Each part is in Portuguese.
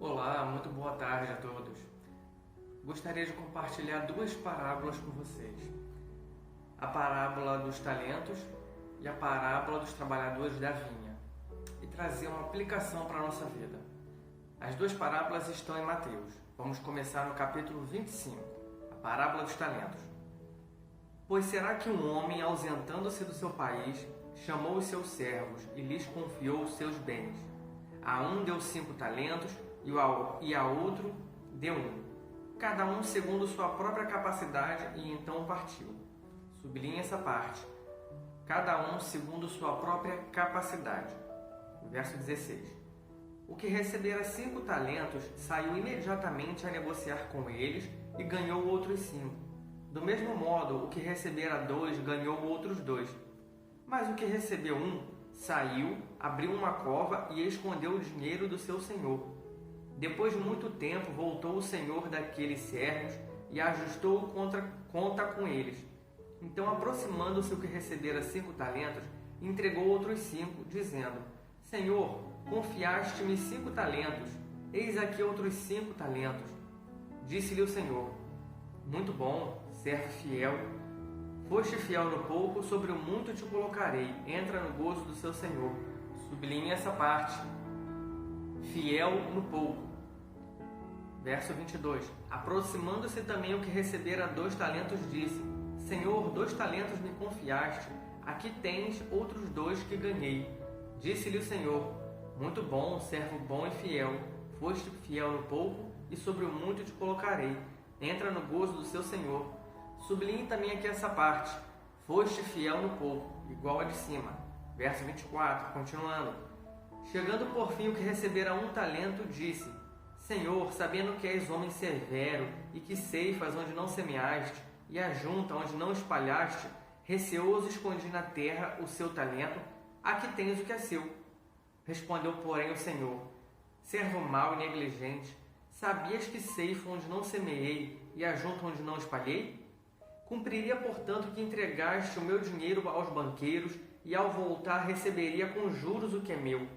Olá, muito boa tarde a todos. Gostaria de compartilhar duas parábolas com vocês. A parábola dos talentos e a parábola dos trabalhadores da vinha, e trazer uma aplicação para a nossa vida. As duas parábolas estão em Mateus. Vamos começar no capítulo 25, a parábola dos talentos. Pois será que um homem, ausentando-se do seu país, chamou os seus servos e lhes confiou os seus bens? A um deu 5 talentos e a outro deu 1, cada um segundo sua própria capacidade, e então partiu. Sublinhe essa parte. Cada um segundo sua própria capacidade. Verso 16. O que recebera 5 talentos saiu imediatamente a negociar com eles e ganhou outros 5. Do mesmo modo, o que recebera 2 ganhou outros 2. Mas o que recebeu 1 saiu, abriu uma cova e escondeu o dinheiro do seu senhor. Depois de muito tempo, voltou o senhor daqueles servos e ajustou conta com eles. Então, aproximando-se o que recebera 5 talentos, entregou outros 5, dizendo: Senhor, confiaste-me 5 talentos, eis aqui outros 5 talentos. Disse-lhe o Senhor: Muito bom, servo fiel. Foste fiel no pouco, sobre o muito te colocarei. Entra no gozo do seu Senhor. Sublinhe essa parte. Fiel no pouco. Verso 22. Aproximando-se também o que recebera 2 talentos, disse: Senhor, 2 talentos me confiaste. Aqui tens outros 2 que ganhei. Disse-lhe o Senhor: Muito bom, servo bom e fiel. Foste fiel no pouco, e sobre o muito te colocarei. Entra no gozo do seu Senhor. Sublinhe também aqui essa parte. Foste fiel no pouco, igual a de cima. Verso 24, continuando. Chegando por fim o que recebera 1 talento, disse: Senhor, sabendo que és homem severo, e que ceifas onde não semeaste, e ajunta onde não espalhaste, receoso escondi na terra o seu talento, aqui tens o que é seu. Respondeu, porém, o Senhor: Servo mau e negligente, sabias que ceifo onde não semeei, e ajunto onde não espalhei? Cumpriria, portanto, que entregaste o meu dinheiro aos banqueiros, e ao voltar receberia com juros o que é meu.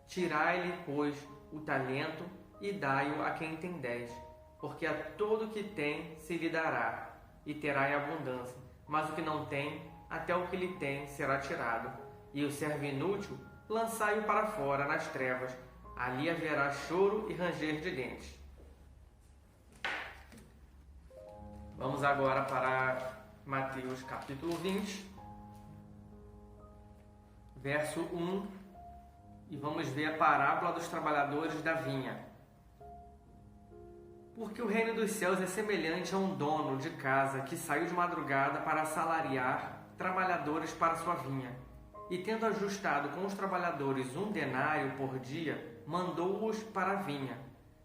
Tirai-lhe, pois, o talento, e dai-o a quem tem 10, porque a todo que tem se lhe dará, e terá em abundância, mas o que não tem, até o que lhe tem será tirado. E o servo inútil, lançai-o para fora nas trevas, ali haverá choro e ranger de dentes. Vamos agora para Mateus capítulo 20, verso 1, e vamos ver a parábola dos trabalhadores da vinha. Porque o reino dos céus é semelhante a um dono de casa que saiu de madrugada para assalariar trabalhadores para sua vinha. E tendo ajustado com os trabalhadores 1 denário por dia, mandou-os para a vinha.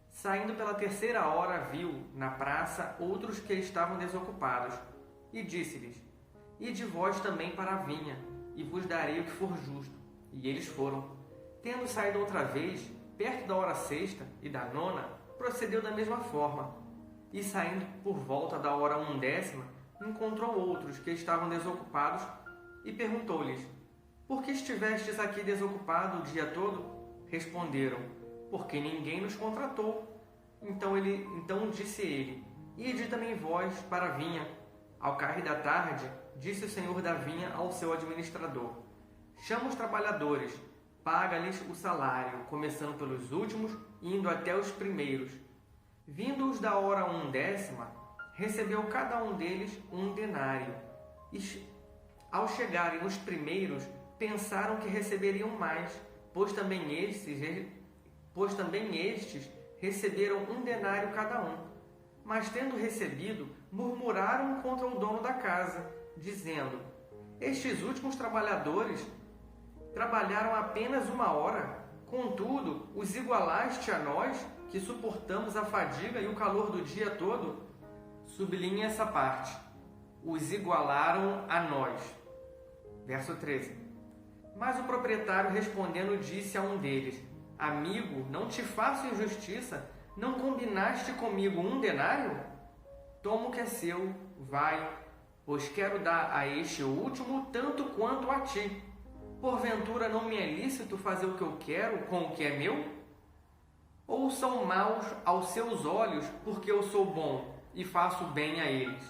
Saindo pela 3ª hora, viu na praça outros que estavam desocupados, e disse-lhes: Ide vós também para a vinha, e vos darei o que for justo. E eles foram. Tendo saído outra vez, perto da hora 6ª e da 9ª, procedeu da mesma forma. E saindo por volta da hora 1/10, encontrou outros que estavam desocupados, e perguntou-lhes: Por que estivestes aqui desocupado o dia todo? Responderam: Porque ninguém nos contratou. Então disse ele: Ide também vós para a vinha. Ao cair da tarde, disse o senhor da vinha ao seu administrador: Chama os trabalhadores, paga-lhes o salário, começando pelos últimos e indo até os primeiros. Vindo-os da hora 1/10, recebeu cada um deles 1 denário. E ao chegarem os primeiros, pensaram que receberiam mais, pois também estes receberam 1 denário cada um. Mas, tendo recebido, murmuraram contra o dono da casa, dizendo: Estes últimos trabalhadores trabalharam apenas 1 hora, contudo, os igualaste a nós, que suportamos a fadiga e o calor do dia todo? Sublinhe essa parte. Os igualaram a nós. Verso 13. Mas o proprietário, respondendo, disse a um deles: Amigo, não te faço injustiça, não combinaste comigo 1 denário? Toma o que é seu, vai, pois quero dar a este último tanto quanto a ti. Porventura não me é lícito fazer o que eu quero com o que é meu? Ou Ou são maus aos seus olhos porque eu sou bom e faço bem a eles?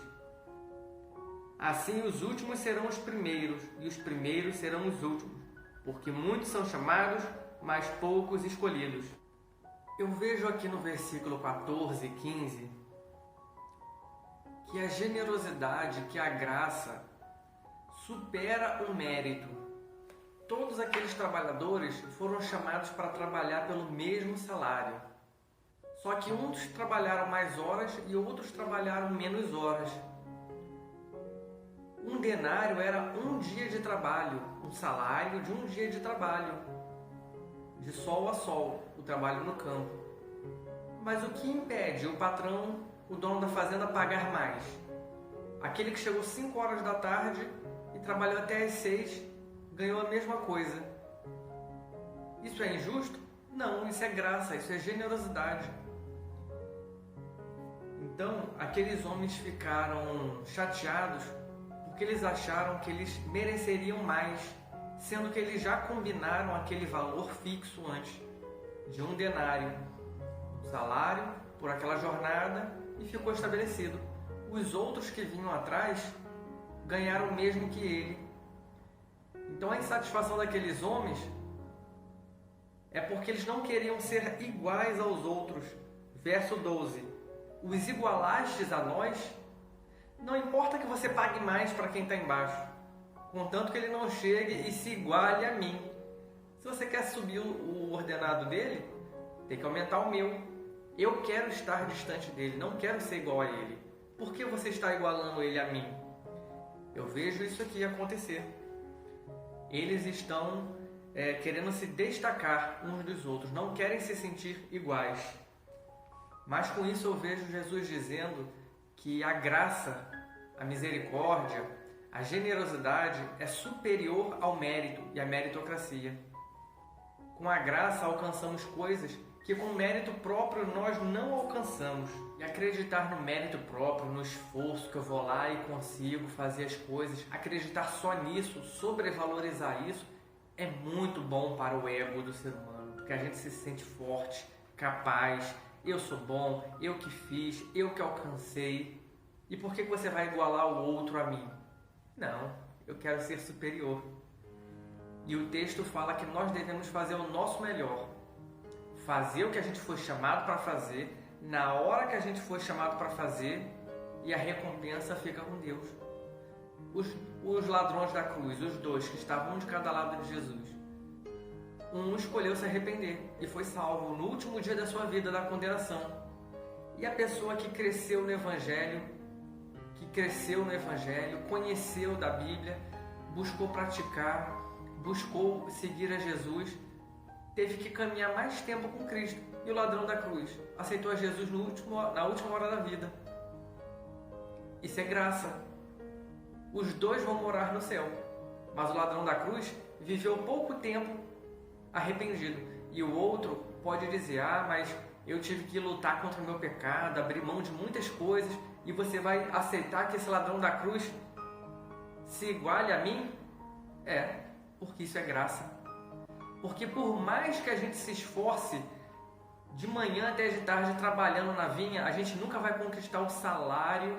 Assim os últimos serão os primeiros e os primeiros serão os últimos, porque muitos são chamados, mas poucos escolhidos. Eu vejo aqui no versículo 14 e 15 que a generosidade, que a graça supera o mérito. Todos aqueles trabalhadores foram chamados para trabalhar pelo mesmo salário. Só que uns trabalharam mais horas e outros trabalharam menos horas. Um denário era um dia de trabalho, um salário de um dia de trabalho, de sol a sol, o trabalho no campo. Mas o que impede o patrão, o dono da fazenda, pagar mais? Aquele que chegou 5 horas da tarde e trabalhou até às 6, ganhou a mesma coisa. Isso é injusto? Não, isso é graça, isso é generosidade. Então, aqueles homens ficaram chateados porque eles acharam que eles mereceriam mais, sendo que eles já combinaram aquele valor fixo antes, de um denário, um salário por aquela jornada, e ficou estabelecido. Os outros que vinham atrás ganharam o mesmo que ele. Então a insatisfação daqueles homens é porque eles não queriam ser iguais aos outros. Verso 12: os igualastes a nós. Não importa que você pague mais para quem está embaixo, contanto que ele não chegue e se iguale a mim. Se você quer subir o ordenado dele, tem que aumentar o meu. Eu quero estar distante dele, não quero ser igual a ele. Por que você está igualando ele a mim? Eu vejo isso aqui acontecer. Eles estão querendo se destacar uns dos outros, não querem se sentir iguais. Mas com isso eu vejo Jesus dizendo que a graça, a misericórdia, a generosidade é superior ao mérito e à meritocracia. Com a graça alcançamos coisas que com mérito próprio nós não alcançamos. E acreditar no mérito próprio, no esforço que eu vou lá e consigo fazer as coisas, acreditar só nisso, sobrevalorizar isso, é muito bom para o ego do ser humano, porque a gente se sente forte, capaz, eu sou bom, eu que fiz, eu que alcancei. E por que você vai igualar o outro a mim? Não, eu quero ser superior. E o texto fala que nós devemos fazer o nosso melhor. Fazer o que a gente foi chamado para fazer, na hora que a gente foi chamado para fazer, e a recompensa fica com Deus. Os ladrões da cruz, os dois que estavam um de cada lado de Jesus, um escolheu se arrepender e foi salvo no último dia da sua vida da condenação. E a pessoa que cresceu no Evangelho, conheceu da Bíblia, buscou praticar, buscou seguir a Jesus, teve que caminhar mais tempo com Cristo. E o ladrão da cruz aceitou a Jesus na última hora da vida. Isso é graça. Os dois vão morar no céu, mas o ladrão da cruz viveu pouco tempo arrependido. E o outro pode dizer: mas eu tive que lutar contra o meu pecado, abrir mão de muitas coisas, e você vai aceitar que esse ladrão da cruz se iguale a mim? Porque isso é graça. Porque por mais que a gente se esforce de manhã até de tarde trabalhando na vinha, a gente nunca vai conquistar o salário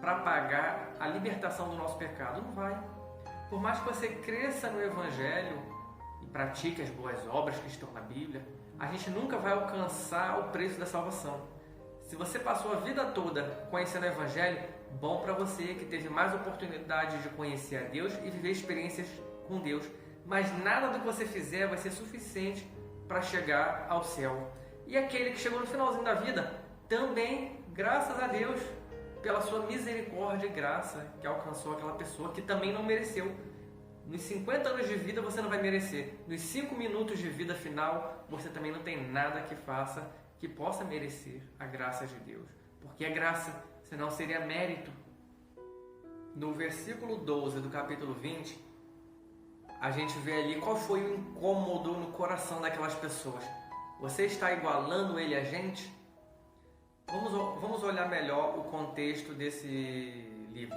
para pagar a libertação do nosso pecado. Não vai. Por mais que você cresça no Evangelho e pratique as boas obras que estão na Bíblia, a gente nunca vai alcançar o preço da salvação. Se você passou a vida toda conhecendo o Evangelho, bom para você que teve mais oportunidade de conhecer a Deus e viver experiências com Deus. Mas nada do que você fizer vai ser suficiente para chegar ao céu. E aquele que chegou no finalzinho da vida, também, graças a Deus, pela sua misericórdia e graça, que alcançou aquela pessoa que também não mereceu. Nos 50 anos de vida você não vai merecer. Nos 5 minutos de vida final, você também não tem nada que faça que possa merecer a graça de Deus. Porque é graça, senão seria mérito. No versículo 12 do capítulo 20, a gente vê ali qual foi o incômodo no coração daquelas pessoas. Você está igualando ele a gente? Vamos olhar melhor o contexto desse livro.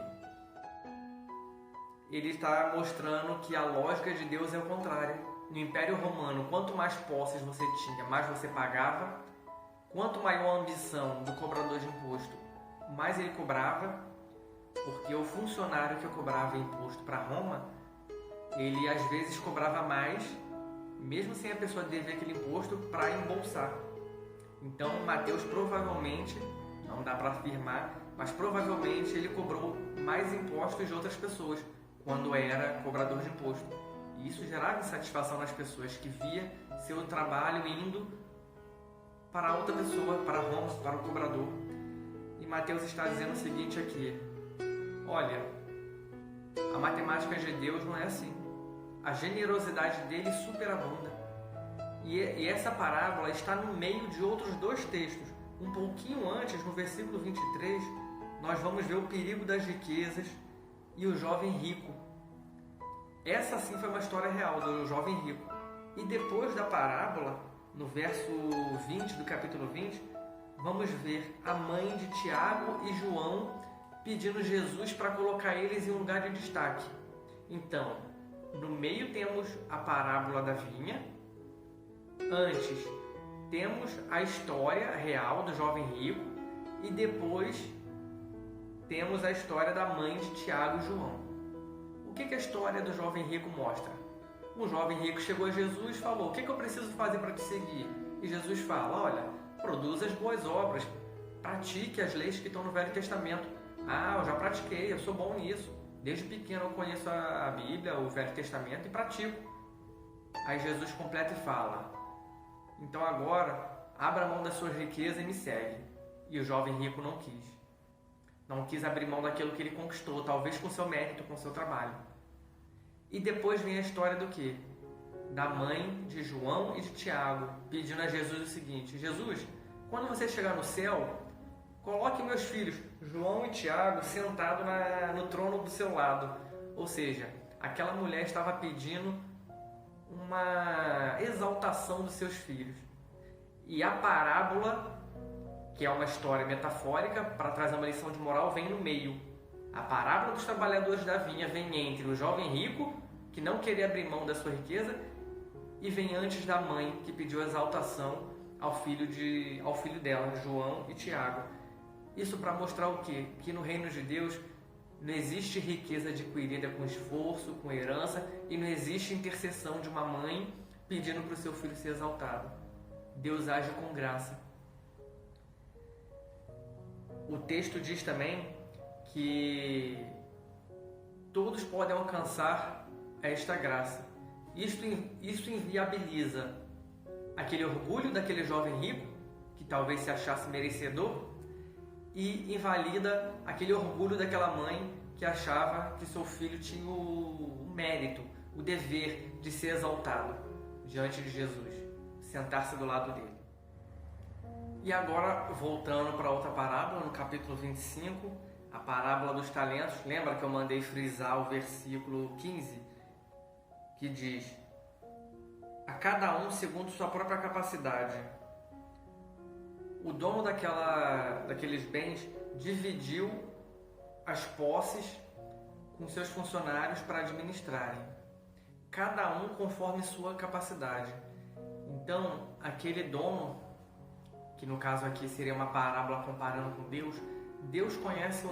Ele está mostrando que a lógica de Deus é o contrário. No Império Romano, quanto mais posses você tinha, mais você pagava, Quanto maior a ambição do cobrador de imposto, mais ele cobrava, porque o funcionário que cobrava imposto para Roma, ele às vezes cobrava mais, mesmo sem a pessoa dever aquele imposto, para embolsar. Então Mateus provavelmente, não dá para afirmar, mas provavelmente ele cobrou mais impostos de outras pessoas quando era cobrador de imposto. E isso gerava insatisfação nas pessoas que via seu trabalho indo para outra pessoa, para Roma, para o cobrador. E Mateus está dizendo o seguinte aqui: olha, a matemática de Deus não é assim. A generosidade dele superabunda. E essa parábola está no meio de outros dois textos. Um pouquinho antes, no versículo 23, nós vamos ver o perigo das riquezas e o jovem rico. Essa sim foi uma história real do jovem rico. E depois da parábola, no verso 20 do capítulo 20, vamos ver a mãe de Tiago e João pedindo Jesus para colocar eles em um lugar de destaque. Então, no meio temos a parábola da vinha. Antes, temos a história real do jovem rico. E depois, temos a história da mãe de Tiago e João. O que a história do jovem rico mostra? Um jovem rico chegou a Jesus e falou: o que eu preciso fazer para te seguir? E Jesus fala: olha, produza as boas obras, pratique as leis que estão no Velho Testamento. Ah, eu já pratiquei, eu sou bom nisso. Desde pequeno eu conheço a Bíblia, o Velho Testamento, e pratico. Aí Jesus completa e fala: então agora, abra mão da sua riqueza e me segue. E o jovem rico não quis. Não quis abrir mão daquilo que ele conquistou, talvez com seu mérito, com seu trabalho. E depois vem a história do quê? Da mãe de João e de Tiago, pedindo a Jesus o seguinte: Jesus, quando você chegar no céu, coloque meus filhos, João e Tiago, sentados no trono do seu lado. Ou seja, aquela mulher estava pedindo uma exaltação dos seus filhos. E a parábola, que é uma história metafórica para trazer uma lição de moral, vem no meio. A parábola dos trabalhadores da vinha vem entre o jovem rico, que não queria abrir mão da sua riqueza, e vem antes da mãe, que pediu exaltação ao filho dela, João e Tiago. Isso para mostrar o quê? Que no reino de Deus não existe riqueza adquirida com esforço, com herança, e não existe intercessão de uma mãe pedindo para o seu filho ser exaltado. Deus age com graça. O texto diz também que todos podem alcançar esta graça. Isso inviabiliza aquele orgulho daquele jovem rico, que talvez se achasse merecedor, e invalida aquele orgulho daquela mãe que achava que seu filho tinha o mérito, o dever de ser exaltado diante de Jesus, sentar-se do lado dele. E agora, voltando para outra parábola, no capítulo 25, a parábola dos talentos. Lembra que eu mandei frisar o versículo 15, que diz: a cada um segundo sua própria capacidade. O dono daqueles bens dividiu as posses com seus funcionários para administrarem, cada um conforme sua capacidade. Então, aquele dono, que no caso aqui seria uma parábola comparando com Deus, Deus conhece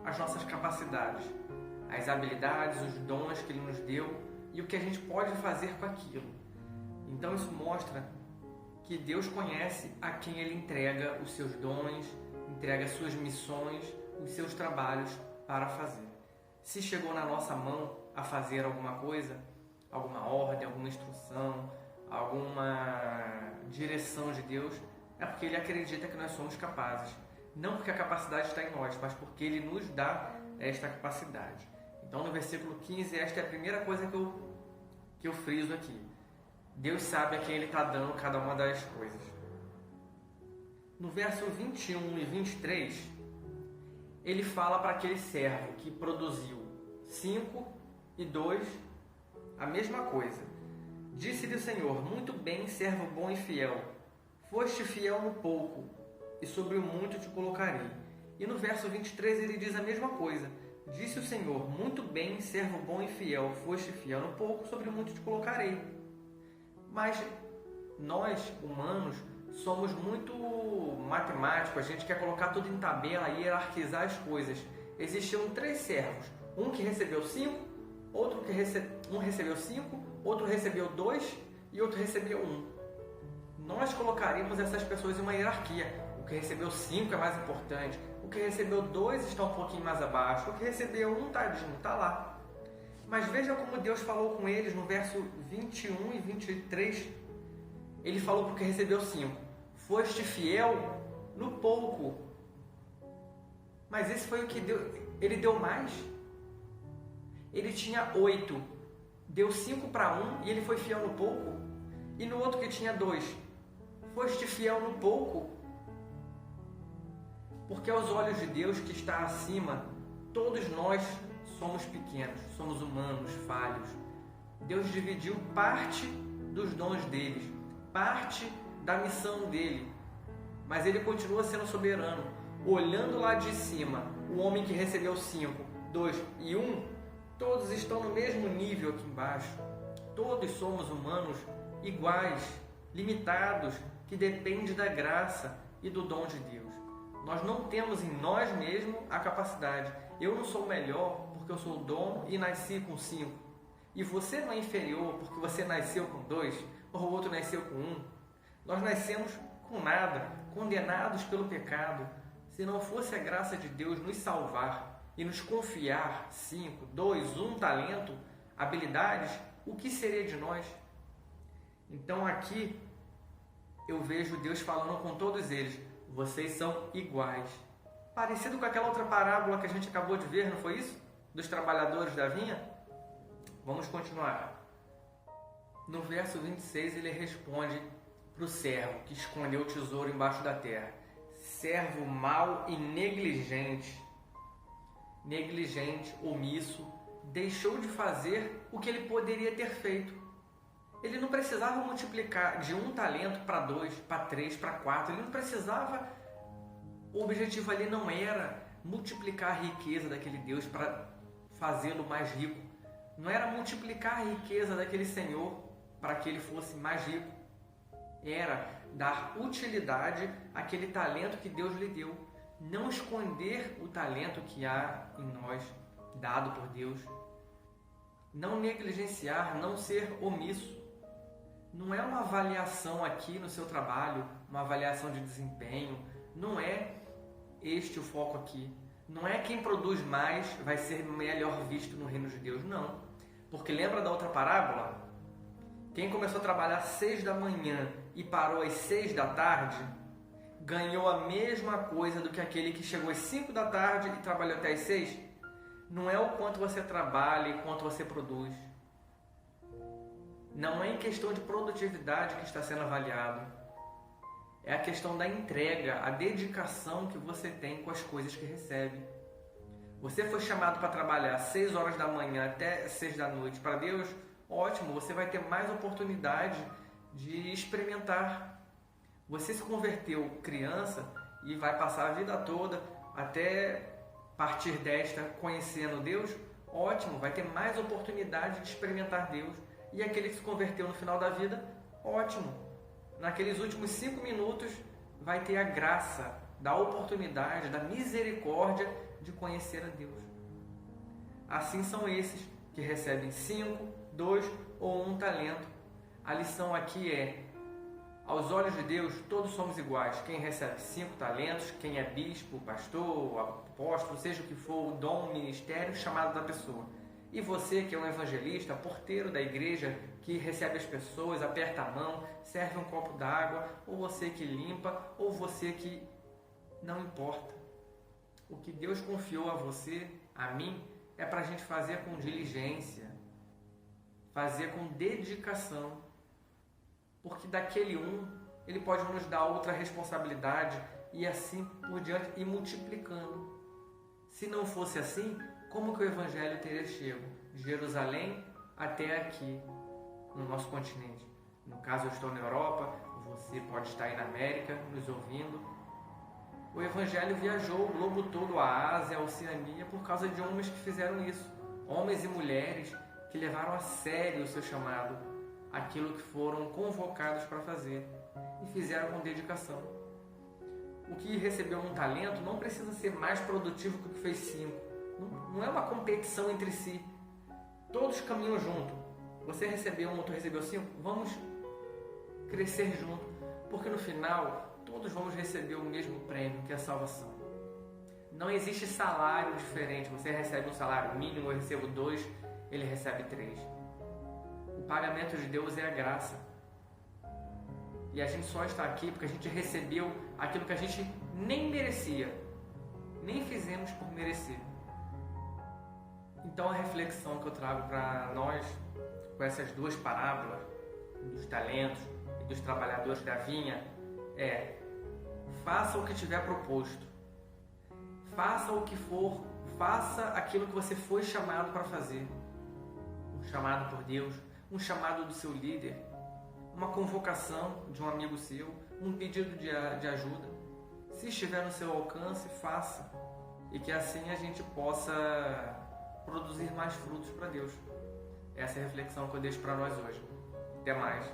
as nossas capacidades, as habilidades, os dons que Ele nos deu e o que a gente pode fazer com aquilo. Então isso mostra que Deus conhece a quem Ele entrega os seus dons, entrega as suas missões, os seus trabalhos para fazer. Se chegou na nossa mão a fazer alguma coisa, alguma ordem, alguma instrução, alguma direção de Deus, é porque Ele acredita que nós somos capazes. Não porque a capacidade está em nós, mas porque Ele nos dá esta capacidade. Então, no versículo 15, esta é a primeira coisa que eu friso aqui. Deus sabe a quem Ele está dando cada uma das coisas. No verso 21 e 23, Ele fala para aquele servo que produziu 5 e 2, a mesma coisa. Disse-lhe o Senhor: muito bem, servo bom e fiel. Foste fiel no pouco, e sobre o muito te colocarei. E no verso 23 ele diz a mesma coisa. Disse o Senhor: muito bem, servo bom e fiel. Foste fiel no pouco, sobre o muito te colocarei. Mas nós, humanos, somos muito matemáticos, a gente quer colocar tudo em tabela e hierarquizar as coisas. Existiam 3 servos, um que recebeu 5, um recebeu 5, outro recebeu 2 e outro recebeu 1. Nós colocaríamos essas pessoas em uma hierarquia. O que recebeu 5 é mais importante, o que recebeu 2 está um pouquinho mais abaixo, o que recebeu 1, tadinho, está lá. Mas veja como Deus falou com eles no verso 21 e 23. Ele falou para o que recebeu 5: foste fiel no pouco. Mas esse foi o que ele deu mais. Ele tinha 8, deu 5 para um e ele foi fiel no pouco. E no outro que tinha 2, foste fiel no pouco. Porque aos olhos de Deus que está acima, todos nós somos pequenos, somos humanos, falhos. Deus dividiu parte dos dons deles, parte da missão dele, mas ele continua sendo soberano. Olhando lá de cima, o homem que recebeu 5, 2 e 1, todos estão no mesmo nível aqui embaixo. Todos somos humanos iguais, limitados, que dependem da graça e do dom de Deus. Nós não temos em nós mesmos a capacidade. Eu não sou melhor porque eu sou o dono e nasci com 5. E você não é inferior porque você nasceu com 2 ou o outro nasceu com 1. Nós nascemos com nada, condenados pelo pecado. Se não fosse a graça de Deus nos salvar e nos confiar 5, 2, 1 talento, habilidades, o que seria de nós? Então aqui eu vejo Deus falando com todos eles: vocês são iguais. Parecido com aquela outra parábola que a gente acabou de ver, não foi isso? Dos trabalhadores da vinha? Vamos continuar. No verso 26 ele responde para o servo que escondeu o tesouro embaixo da terra: servo mau e negligente, omisso, deixou de fazer o que ele poderia ter feito. Ele não precisava multiplicar de 1 talento para 2, para 3, para 4. Ele não precisava. O objetivo ali não era multiplicar a riqueza daquele Deus para fazê-lo mais rico. Não era multiplicar a riqueza daquele Senhor para que ele fosse mais rico. Era dar utilidade àquele talento que Deus lhe deu. Não esconder o talento que há em nós, dado por Deus. Não negligenciar, não ser omisso. Não é uma avaliação aqui no seu trabalho, uma avaliação de desempenho. Não é este o foco aqui. Não é quem produz mais vai ser melhor visto no reino de Deus, não. Porque lembra da outra parábola? Quem começou a trabalhar às 6 da manhã e parou às 6 da tarde, ganhou a mesma coisa do que aquele que chegou às 5 da tarde e trabalhou até às 6? Não é o quanto você trabalha e quanto você produz. Não é em questão de produtividade que está sendo avaliado. É a questão da entrega, a dedicação que você tem com as coisas que recebe. Você foi chamado para trabalhar 6 horas da manhã até 6 da noite para Deus? Ótimo, você vai ter mais oportunidade de experimentar. Você se converteu criança e vai passar a vida toda até partir desta conhecendo Deus? Ótimo, vai ter mais oportunidade de experimentar Deus. E aquele que se converteu no final da vida? Ótimo, naqueles últimos 5 minutos vai ter a graça, da oportunidade, da misericórdia de conhecer a Deus. Assim são esses que recebem 5, 2 ou 1 talento. A lição aqui é: aos olhos de Deus, todos somos iguais. Quem recebe 5 talentos, quem é bispo, pastor, apóstolo, seja o que for, o dom, o ministério, chamado da pessoa. E você que é um evangelista, porteiro da igreja, que recebe as pessoas, aperta a mão, serve um copo d'água, ou você que limpa, ou você que... Não importa. O que Deus confiou a você, a mim, é para a gente fazer com diligência, fazer com dedicação. Porque daquele Ele pode nos dar outra responsabilidade e assim por diante, e multiplicando. Se não fosse assim, como que o Evangelho teria chego de Jerusalém até aqui, no nosso continente? No caso, eu estou na Europa, você pode estar aí na América, nos ouvindo. O Evangelho viajou o globo todo, a Ásia, a Oceania, por causa de homens que fizeram isso. Homens e mulheres que levaram a sério o seu chamado, aquilo que foram convocados para fazer. e fizeram com dedicação. O que recebeu um talento não precisa ser mais produtivo que o que fez 5. Não é uma competição entre si. Todos caminham junto. Você recebeu 1, outro recebeu 5. Vamos crescer junto, porque no final todos vamos receber o mesmo prêmio, que é a salvação. Não existe salário diferente. Você recebe um salário mínimo, eu recebo 2, ele recebe 3. O pagamento de Deus é a graça. E a gente só está aqui porque a gente recebeu aquilo que a gente nem merecia, nem fizemos por merecer. Então a reflexão que eu trago para nós, com essas 2 parábolas, dos talentos e dos trabalhadores da vinha, é: faça o que tiver proposto, faça o que for, faça aquilo que você foi chamado para fazer. Um chamado por Deus, um chamado do seu líder, uma convocação de um amigo seu, um pedido de ajuda. Se estiver no seu alcance, faça. E que assim a gente possa produzir mais frutos para Deus. Essa é a reflexão que eu deixo para nós hoje. Até mais.